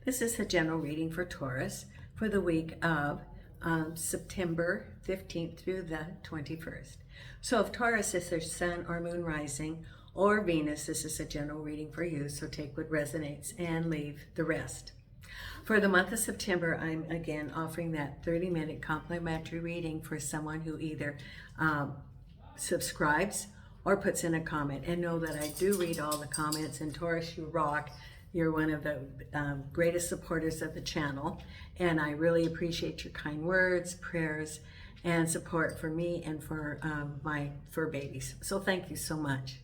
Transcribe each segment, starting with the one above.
This is a general reading for Taurus for the week of September 15th through the 21st. So if Taurus is their sun or moon rising or Venus, this is a general reading for you, so take what resonates and leave the rest. For the month of September, I'm again offering that 30-minute complimentary reading for someone who either subscribes or puts in a comment. And know that I do read all the comments, and Taurus, you rock. You're one of the greatest supporters of the channel, and I really appreciate your kind words, prayers, and support for me and for my fur babies. So thank you so much.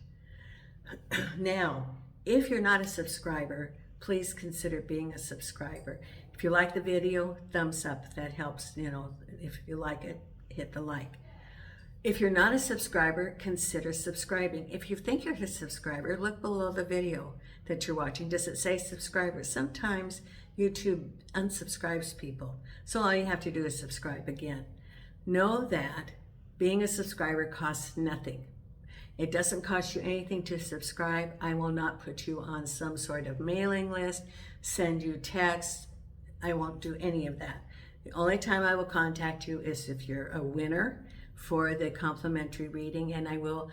Now, if you're not a subscriber, please consider being a subscriber. If you like the video, thumbs up. That helps. If you like it, hit the like. If you're not a subscriber, consider subscribing. If you think you're a subscriber, look below the video that you're watching. Does it say subscriber? Sometimes YouTube unsubscribes people. So all you have to do is subscribe again. Know that being a subscriber costs nothing. It doesn't cost you anything to subscribe. I will not put you on some sort of mailing list, send you texts. I won't do any of that. The only time I will contact you is if you're a winner for the complimentary reading, and I will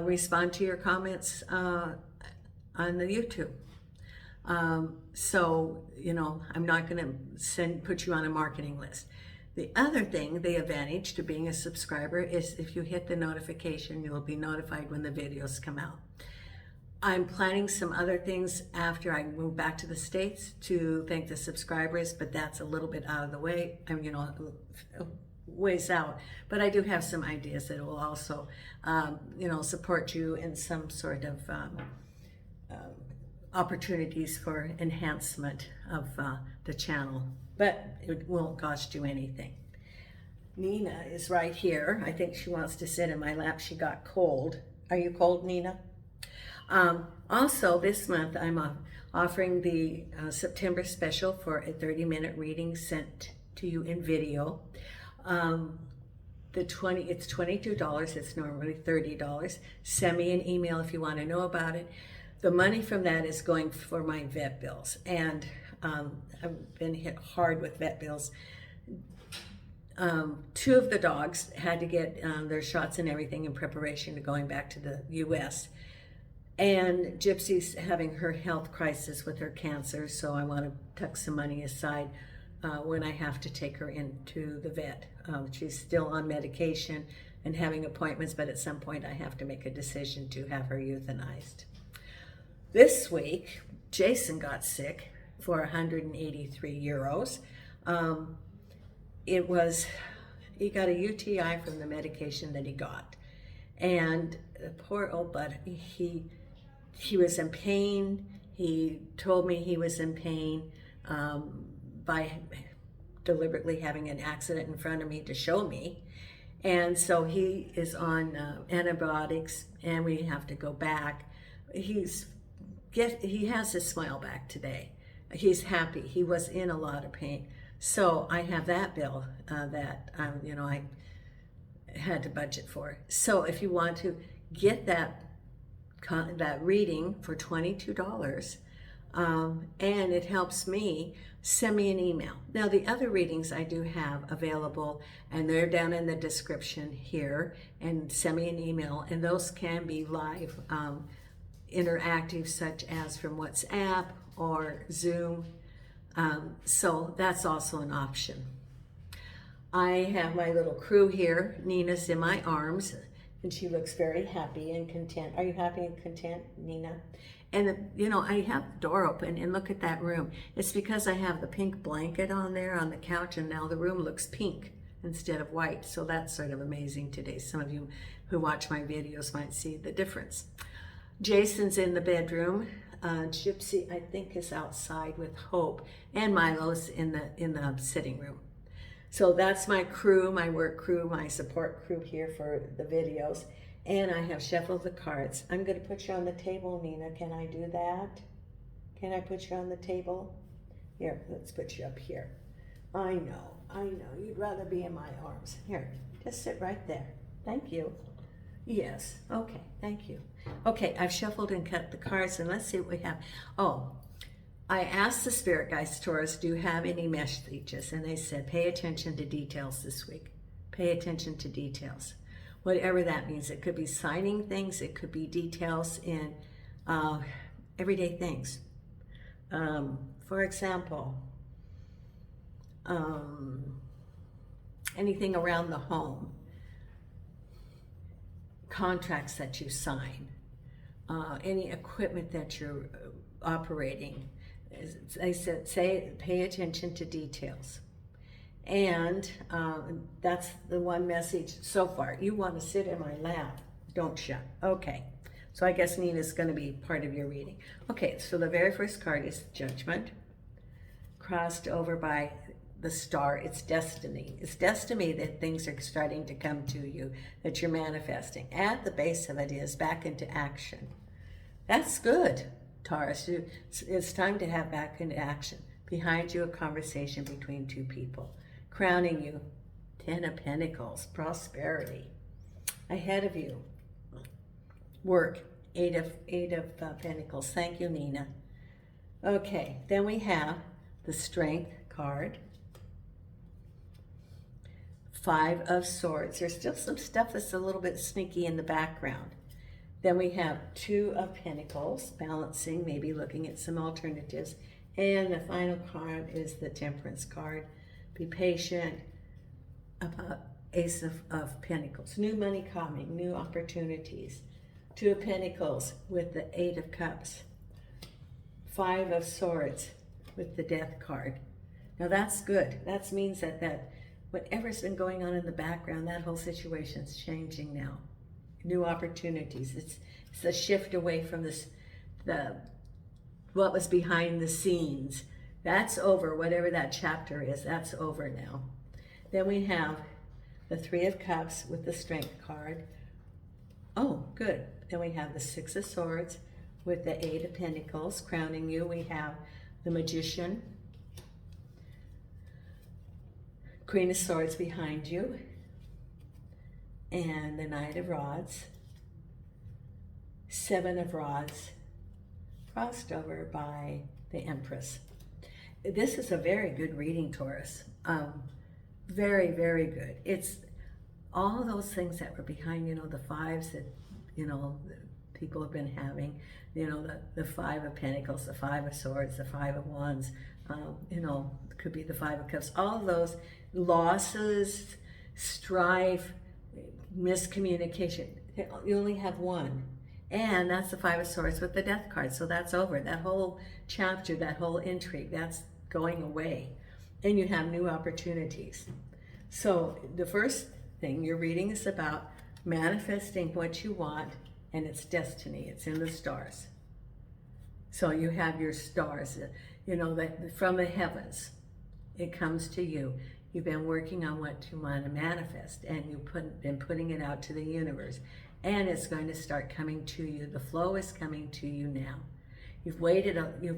respond to your comments on the YouTube. So, I'm not going to put you on a marketing list. The other thing, the advantage to being a subscriber is if you hit the notification, you'll be notified when the videos come out. I'm planning some other things after I move back to the States to thank the subscribers, but that's a little bit out of the way. Ways out, but I do have some ideas that will also, support you in some sort of opportunities for enhancement of the channel, but it won't cost you anything. Nina is right here. I think she wants to sit in my lap. She got cold. Are you cold, Nina? Also, this month I'm offering the September special for a 30-minute reading sent to you in video. It's $22. It's normally $30. Send me an email if you want to know about it. The money from that is going for my vet bills, and I've been hit hard with vet bills. Two of the dogs had to get their shots and everything in preparation to going back to the U.S. And Gypsy's having her health crisis with her cancer, so I want to tuck some money aside when I have to take her into the vet. She's still on medication and having appointments, but at some point I have to make a decision to have her euthanized. This week, Jason got sick for 183 euros. He got a UTI from the medication that he got. And the poor old bud, he was in pain. He told me he was in pain by deliberately having an accident in front of me to show me. And so he is on antibiotics, and we have to go back. He has his smile back today. He's happy. He was in a lot of pain. So I have that bill that I had to budget for. So if you want to get that reading for $22, and it helps me, send me an email. Now, the other readings I do have available, and they're down in the description here, and send me an email, and those can be live, interactive, such as from WhatsApp or Zoom. So that's also an option. I have my little crew here. Nina's in my arms, and she looks very happy and content. Are you happy and content, Nina? And, I have the door open, and look at that room. It's because I have the pink blanket on there on the couch, and now the room looks pink instead of white. So that's sort of amazing today. Some of you who watch my videos might see the difference. Jason's in the bedroom. Gypsy, I think, is outside with Hope, and Milo's in the sitting room. So that's my crew, my work crew, my support crew here for the videos. And I have shuffled the cards. I'm going to put you on the table, Nina. Can I do that? Can I put you on the table? Here, let's put you up here. I know. You'd rather be in my arms. Here, just sit right there. Thank you. Yes. Okay, thank you. Okay, I've shuffled and cut the cards, and let's see what we have. Oh, I asked the spirit guides, Taurus, do you have any messages? And they said, pay attention to details this week. Pay attention to details. Whatever that means. It could be signing things. It could be details in everyday things. For example, anything around the home. Contracts that you sign. Any equipment that you're operating. They said, pay attention to details. And that's the one message so far. You want to sit in my lap, don't you? Okay. So I guess Nina's going to be part of your reading. Okay, so the very first card is Judgment, crossed over by the star. It's destiny. It's destiny that things are starting to come to you, that you're manifesting. At the base of it is back into action. That's good, Taurus. It's time to have back into action. Behind you, a conversation between two people. Crowning you, 10 of Pentacles, prosperity. Ahead of you, work, 8 of Pentacles. Thank you, Nina. Okay, then we have the Strength card. 5 of Swords. There's still some stuff that's a little bit sneaky in the background. Then we have 2 of Pentacles, balancing, maybe looking at some alternatives. And the final card is the Temperance card. Be patient. About Ace of Pentacles. New money coming, new opportunities. 2 of Pentacles with the 8 of Cups. 5 of Swords with the Death card. Now that's good. That means that whatever's been going on in the background, that whole situation's changing now. New opportunities. It's a shift away from what was behind the scenes. That's over. Whatever that chapter is, that's over now. Then we have the 3 of Cups with the Strength card. Oh, good. Then we have the 6 of Swords with the 8 of Pentacles crowning you. We have the Magician, Queen of Swords behind you, and the Knight of Rods, 7 of Rods, crossed over by the Empress. This is a very good reading, Taurus. Very, very good. It's all those things that were behind, the 5s that, people have been having, the 5 of Pentacles, the 5 of Swords, the 5 of Wands, it could be the 5 of Cups, all of those losses, strife, miscommunication. You only have one. And that's the 5 of Swords with the Death card. So that's over. That whole chapter, that whole intrigue, that's going away. And you have new opportunities. So the first thing your reading is about manifesting what you want, and it's destiny. It's in the stars. So you have your stars, that from the heavens, it comes to you. You've been working on what you want to manifest, and you've been putting it out to the universe. And it's going to start coming to you. The flow is coming to you now. You've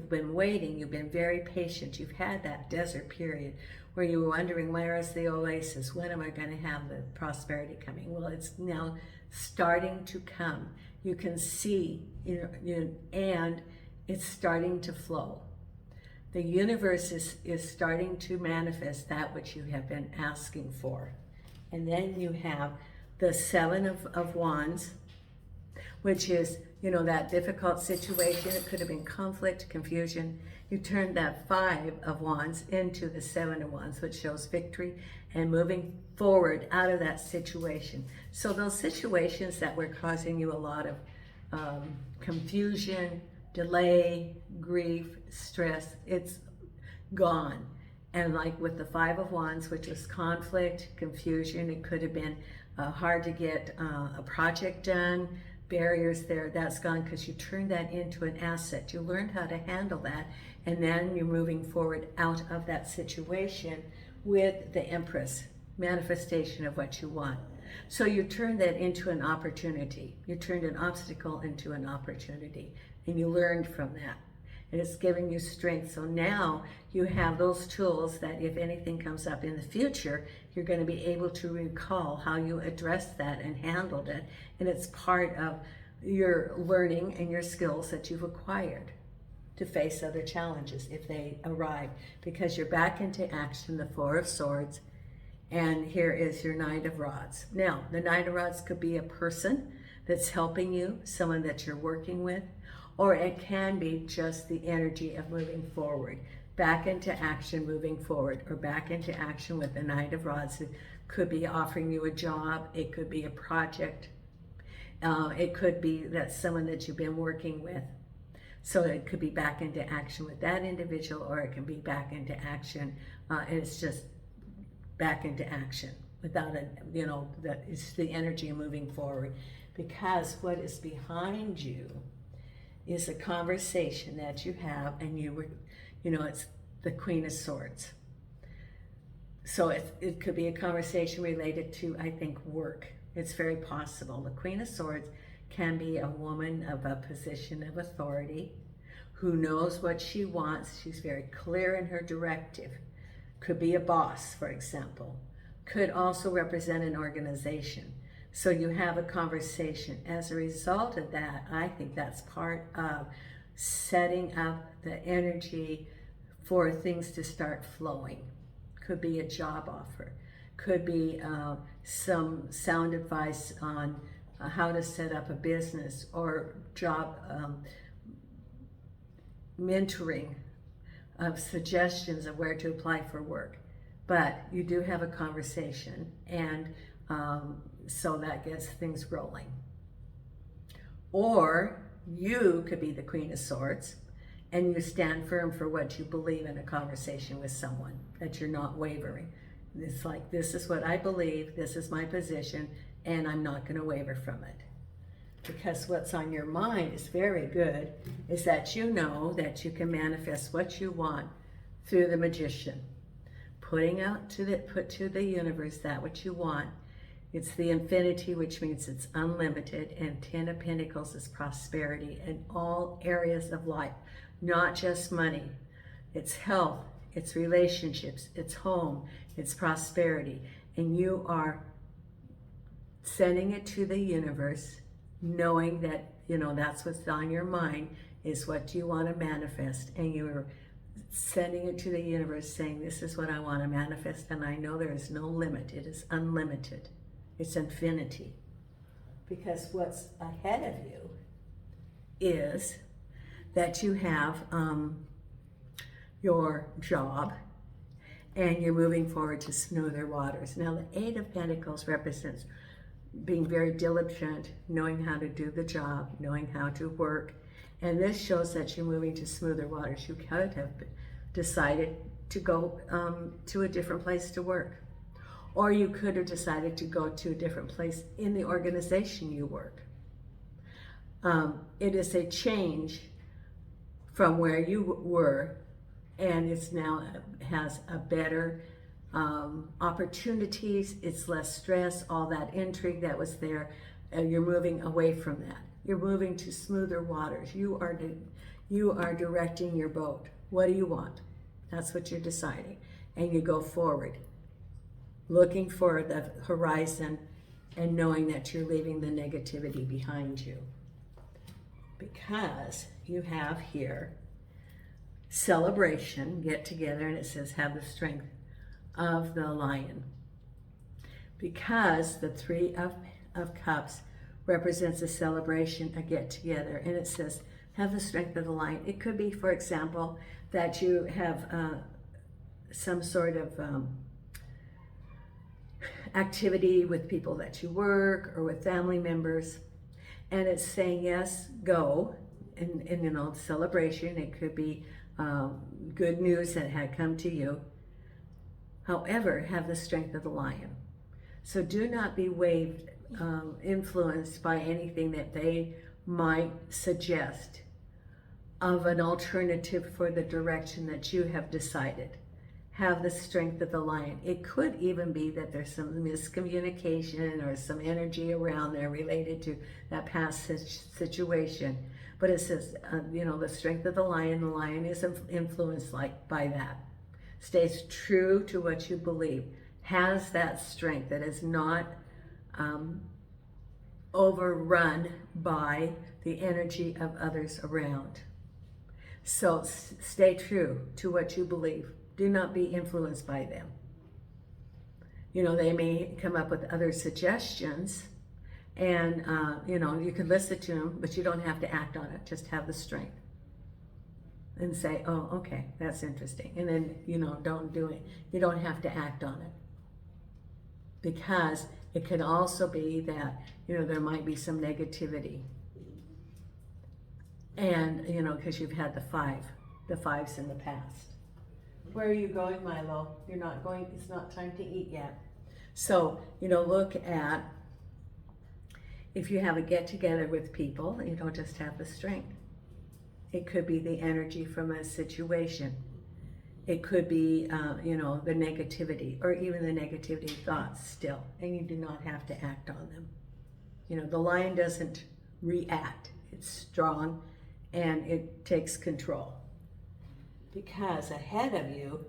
been waiting, you've been very patient. You've had that desert period where you were wondering, where is the oasis? When am I going to have the prosperity coming? Well, it's now starting to come. You can see, and it's starting to flow. The universe is starting to manifest that which you have been asking for. And then you have the 7 of Wands, which is, that difficult situation. It could have been conflict, confusion. You turned that 5 of Wands into the 7 of Wands, which shows victory and moving forward out of that situation. So those situations that were causing you a lot of confusion, delay, grief, stress, it's gone. And like with the 5 of Wands, which was conflict, confusion, it could have been hard to get a project done, barriers there, that's gone because you turned that into an asset. You learned how to handle that, and then you're moving forward out of that situation with the Empress, manifestation of what you want. So you turned that into an opportunity. You turned an obstacle into an opportunity, and you learned from that. And it's giving you strength. So now you have those tools that if anything comes up in the future, you're going to be able to recall how you addressed that and handled it. And it's part of your learning and your skills that you've acquired. to face other challenges if they arrive, because you're back into action, the Four of Swords, and here is your Knight of Rods. Now, the Knight of Rods could be a person that's helping you, someone that you're working with, or it can be just the energy of moving forward, back into action, moving forward, or back into action with the Knight of Rods. It could be offering you a job, it could be a project, it could be that someone that you've been working with. So it could be back into action with that individual, or it can be back into action, and it's just back into action without a, that it's the energy of moving forward. Because what is behind you is a conversation that you have, and it's the Queen of Swords. So it could be a conversation related to, I think, work. It's very possible. The Queen of Swords can be a woman of a position of authority who knows what she wants. She's very clear in her directive. Could be a boss, for example. Could also represent an organization. So you have a conversation. As a result of that, I think that's part of setting up the energy for things to start flowing. Could be a job offer. Could be some sound advice on how to set up a business, or job mentoring of suggestions of where to apply for work. But you do have a conversation, and so that gets things rolling. Or you could be the Queen of Swords, and you stand firm for what you believe in a conversation with someone, that you're not wavering. It's like, this is what I believe, this is my position, and I'm not going to waver from it. Because what's on your mind is very good, is that you know that you can manifest what you want through the Magician. Put to the universe that what you want. It's the infinity, which means it's unlimited, and 10 of Pentacles is prosperity in all areas of life, not just money. It's health, it's relationships, it's home, it's prosperity. And you are sending it to the universe, knowing that, that's what's on your mind, is what you want to manifest. And you're sending it to the universe saying, this is what I want to manifest, and I know there is no limit. It is unlimited. It's infinity. Because what's ahead of you is that you have your job, and you're moving forward to smoother waters. Now, the Eight of Pentacles represents being very diligent, knowing how to do the job, knowing how to work. And this shows that you're moving to smoother waters. You could have decided to go to a different place to work. Or you could have decided to go to a different place in the organization you work. It is a change from where you were, and it's now has a better opportunities. It's less stress, all that intrigue that was there. You're moving away from that. You're moving to smoother waters. You are directing your boat. What do you want? That's what you're deciding. And you go forward, looking for the horizon and knowing that you're leaving the negativity behind you. Because you have here celebration, get together, and it says have the strength of the lion. Because the Three of Cups represents a celebration, a get together, and it says have the strength of the lion. It could be, for example, that you have some sort of activity with people that you work, or with family members, and it's saying yes, go, and celebration. It could be good news that had come to you. However, have the strength of the lion. So do not be influenced by anything that they might suggest of an alternative for the direction that you have decided. Have the strength of the lion. It could even be that there's some miscommunication or some energy around there related to that past situation. But it says, the strength of the lion is influenced by that. Stays true to what you believe. Has that strength that is not overrun by the energy of others around. So stay true to what you believe. Do not be influenced by them. You know, they may come up with other suggestions, and you know, you can listen to them, but you don't have to act on it. Just have the strength and say, oh, okay, that's interesting. And then, you know, don't do it. You don't have to act on it. Because it can also be that, you know, there might be some negativity. And, you know, because you've had the fives in the past. Where are you going, Milo? You're not going, it's not time to eat yet. So, you know, look at, if you have a get together with people, you don't just have the strength. It could be the energy from a situation. It could be, you know, the negativity, or even the negativity thoughts still, and you do not have to act on them. You know, the lion doesn't react. It's strong, and it takes control. Because ahead of you,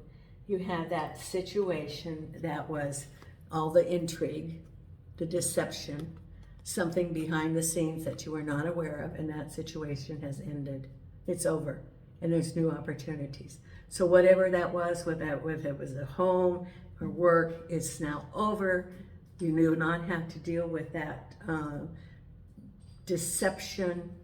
you have that situation that was all the intrigue, the deception, something behind the scenes that you were not aware of, and that situation has ended. It's over, and there's new opportunities. So whatever that was, whether it was a home or work, it's now over. You do not have to deal with that deception.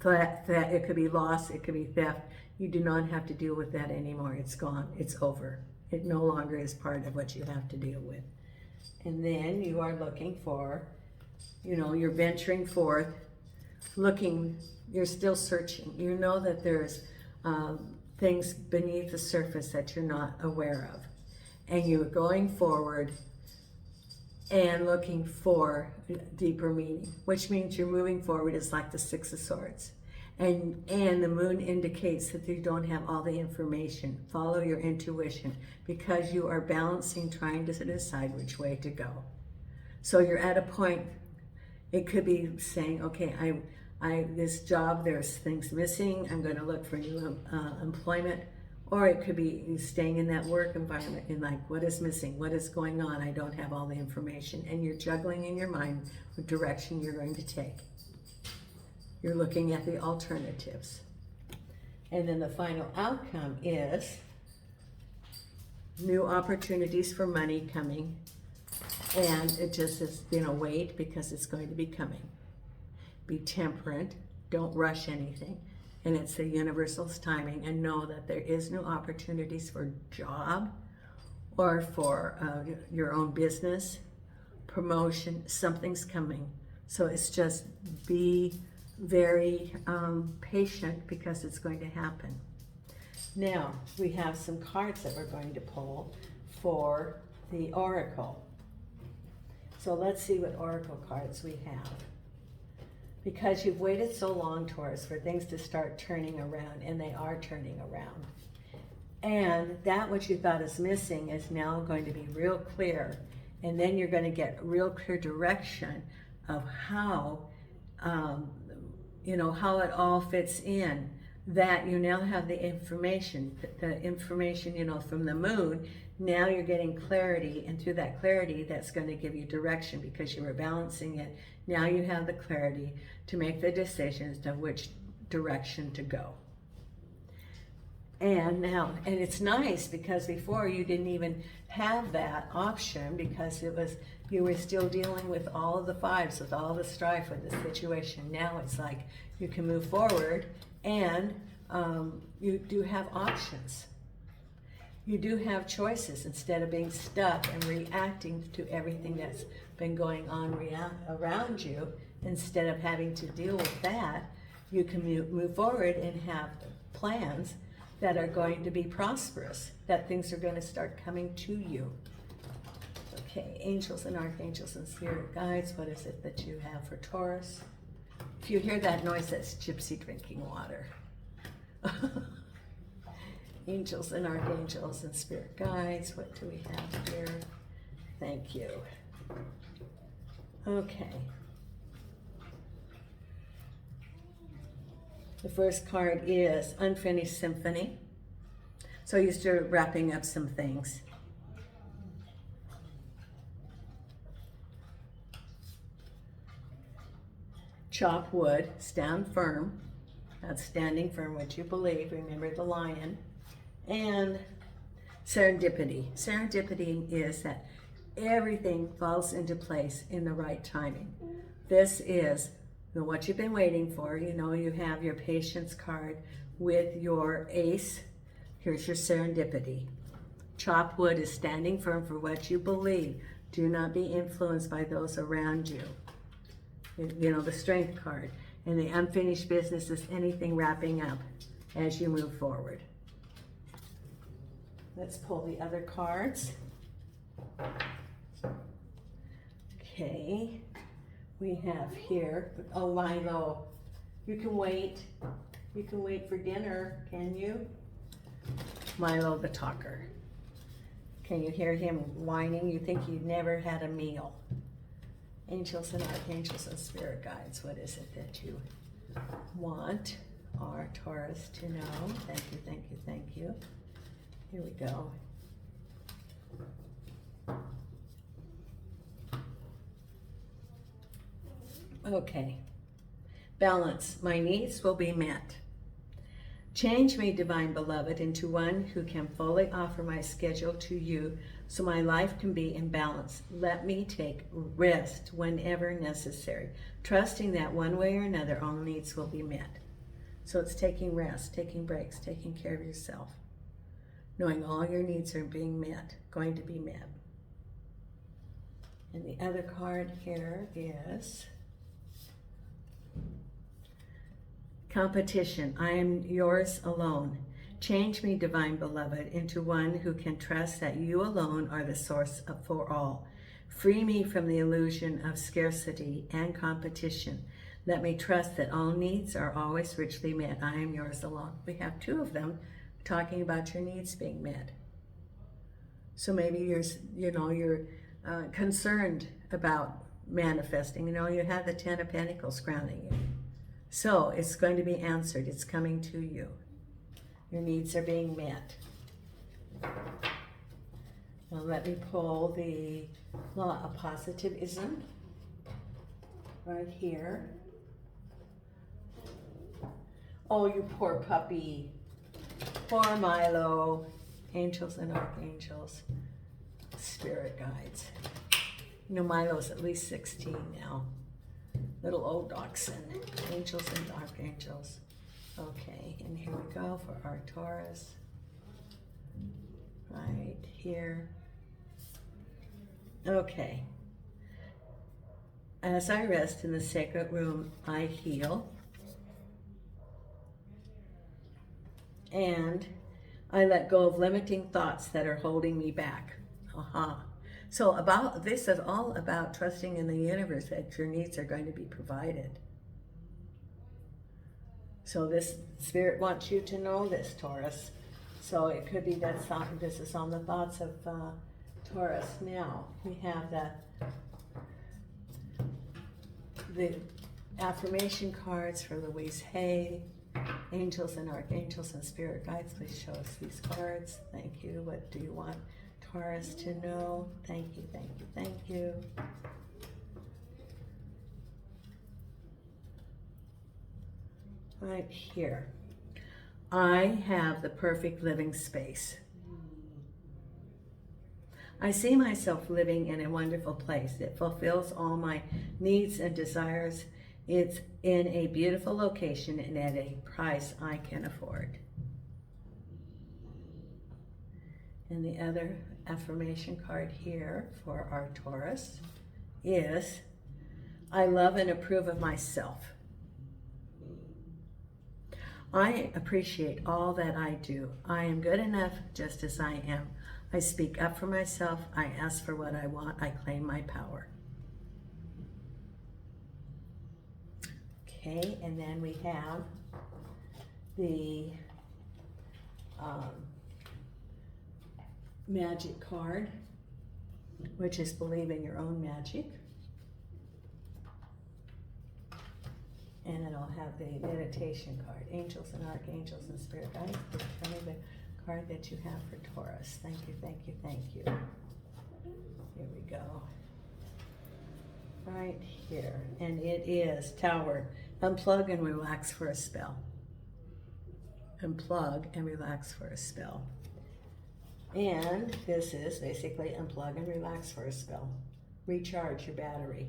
That it could be loss, it could be theft. You do not have to deal with that anymore. It's gone. It's over. It no longer is part of what you have to deal with. And then you are looking for, you know, you're venturing forth, looking, you're still searching. You know that there's things beneath the surface that you're not aware of. And you're going forward and looking for deeper meaning, which means you're moving forward is like the Six of Swords. And the moon indicates that you don't have all the information. Follow your intuition, because you are balancing, trying to decide which way to go. So you're at a point, it could be saying, okay, this job, there's things missing, I'm going to look for new employment. Or it could be you staying in that work environment and like, what is missing? What is going on? I don't have all the information. And you're juggling in your mind what direction you're going to take. You're looking at the alternatives. And then the final outcome is new opportunities for money coming. And it just is, you know, wait, because it's going to be coming. Be temperate. Don't rush anything. And it's the universal's timing, and know that there is new opportunities for job or for your own business, promotion, something's coming. So it's just be very patient, because it's going to happen. Now, we have some cards that we're going to pull for the oracle. So let's see what oracle cards we have. Because you've waited so long, Taurus, for things to start turning around, and they are turning around. And that which you thought is missing is now going to be real clear. And then you're going to get real clear direction of how, you know, how it all fits in. That you now have the information, you know, from the moon. Now you're getting clarity, and through that clarity, that's going to give you direction, because you were balancing it. Now you have the clarity to make the decisions of which direction to go. And now, and it's nice, because before you didn't even have that option, because it was, you were still dealing with all of the fives, with all the strife with the situation. Now it's like you can move forward, and you do have options. You do have choices, instead of being stuck and reacting to everything that's been going on around you. Instead of having to deal with that, you can move forward and have plans that are going to be prosperous, that things are going to start coming to you. Okay, angels and archangels and spirit guides, what is it that you have for Taurus? If you hear that noise, that's Gypsy drinking water. Angels and archangels and spirit guides, what do we have here? Thank you. Okay. The first card is Unfinished Symphony. So you're still wrapping up some things. chop wood, stand firm. That's standing firm, what you believe. Remember the lion. And serendipity. Serendipity is that everything falls into place in the right timing. This is what you've been waiting for. You know, you have your patience card with your ace. Here's your serendipity. Chop wood is standing firm for what you believe. Do not be influenced by those around you. You know, the strength card. And the unfinished business is anything wrapping up as you move forward. Let's pull the other cards. Okay. We have here, oh, Milo, you can wait. You can wait for dinner, can you? Milo the talker. Can you hear him whining? You think you've never had a meal. Angels and archangels and spirit guides, what is it that you want our Taurus to know? Thank you, thank you, thank you. Here we go. Okay. Balance. My needs will be met. Change me, divine beloved, into one who can fully offer my schedule to you so my life can be in balance. Let me take rest whenever necessary, trusting that one way or another all needs will be met. So it's taking rest, taking breaks, taking care of yourself, knowing all your needs are being met, going to be met. And the other card here is competition. I am yours alone. Change me, divine beloved, into one who can trust that you alone are the source for all. Free me from the illusion of scarcity and competition. Let me trust that all needs are always richly met. I am yours alone. We have two of them talking about your needs being met. So maybe you're concerned about manifesting. You know, you have the 10 of Pentacles crowning you. So it's going to be answered. It's coming to you. Your needs are being met. Now let me pull the law of positivism right here. Oh, you poor puppy. Poor Milo. Angels and archangels. Spirit guides. You know, Milo's at least 16 now. Little old dachshund. Angels and archangels. Okay, and here we go for our Taurus. Right here. Okay. As I rest in the sacred room, I heal. And I let go of limiting thoughts that are holding me back. So this is all about trusting in the universe that your needs are going to be provided. So this spirit wants you to know this, Taurus. So it could be that this is on the thoughts of Taurus. Now we have the affirmation cards for Louise Hay. Angels and archangels and spirit guides, please show us these cards. Thank you. What do you want Taurus to know? Thank you, thank you, thank you. Right here. I have the perfect living space. I see myself living in a wonderful place. It fulfills all my needs and desires. It's in a beautiful location and at a price I can afford. And the other affirmation card here for our Taurus is, I love and approve of myself. I appreciate all that I do. I am good enough just as I am. I speak up for myself. I ask for what I want. I claim my power. Okay, and then we have the magic card, which is believe in your own magic. And then I'll have the meditation card, angels and archangels and spirit guides. Please tell me the card that you have for Taurus. Thank you, thank you, thank you. Here we go. right here. And it is Tower. Unplug and relax for a spell. Unplug and relax for a spell. And this is basically unplug and relax for a spell. Recharge your battery.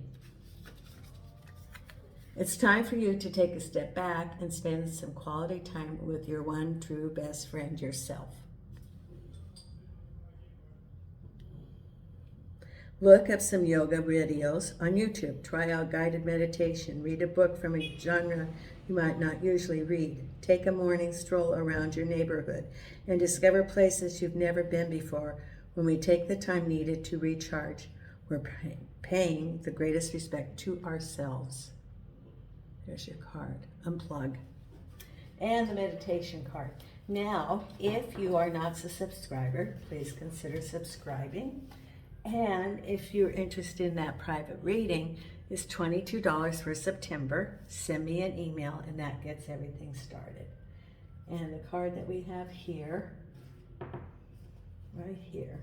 It's time for you to take a step back and spend some quality time with your one true best friend, yourself. Look up some yoga videos on YouTube. Try out guided meditation. Read a book from a genre you might not usually read. Take a morning stroll around your neighborhood and discover places you've never been before. When we take the time needed to recharge, we're paying the greatest respect to ourselves. There's your card. Unplug. And the meditation card. Now, if you are not a subscriber, please consider subscribing. And if you're interested in that private reading, it's $22 for September. Send me an email and that gets everything started. And the card that we have here, right here.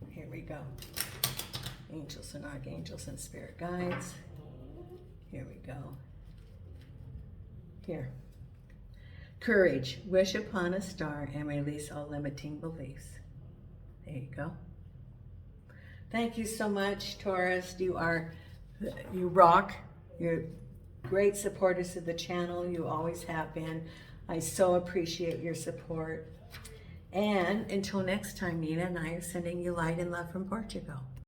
Here we go. Angels and archangels and spirit guides. Here we go. Here. Courage. Wish upon a star and release all limiting beliefs. There you go. Thank you so much, Taurus. You rock. You're great supporters of the channel. You always have been. I so appreciate your support. And until next time, Nina and I are sending you light and love from Portugal.